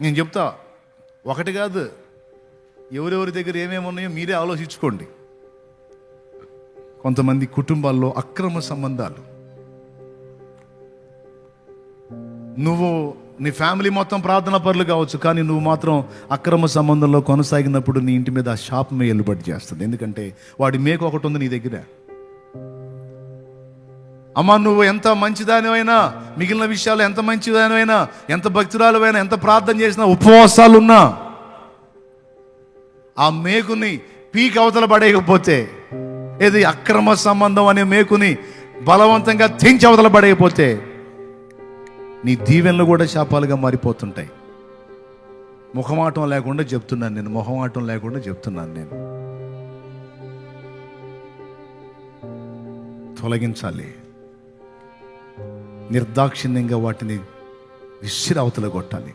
నేను చెప్తా, ఒకటి కాదు, ఎవరెవరి దగ్గర ఏమేమి ఉన్నాయో మీరే ఆలోచించుకోండి. కొంతమంది కుటుంబాల్లో అక్రమ సంబంధాలు. నువ్వు నీ ఫ్యామిలీ మొత్తం ప్రార్థనా పరులు కావచ్చు, కానీ నువ్వు మాత్రం అక్రమ సంబంధంలో కొనసాగినప్పుడు నీ ఇంటి మీద ఆ శాపమే ఎల్లుబడి చేస్తుంది. ఎందుకంటే వాడి మేకు ఒకటి ఉంది నీ దగ్గర. అమ్మ, నువ్వు ఎంత మంచిదానివైనా, మిగిలిన విషయాలు ఎంత మంచిదానివైనా, ఎంత భక్తురాలువైనా, ఎంత ప్రార్థన చేసినా, ఉపవాసాలున్నా, ఆ మేకుని పీక్ అవతల పడేయకపోతే, ఏది అక్రమ సంబంధం అనే మేకుని బలవంతంగా తెంచి అవతల పడేయకపోతే, నీ దీవెనలు కూడా శాపాలుగా మారిపోతుంటాయి. మొహమాటం లేకుండా చెప్తున్నాను నేను. తొలగించాలి, నిర్దాక్షిణ్యంగా వాటిని విసిరి అవతల కొట్టాలి.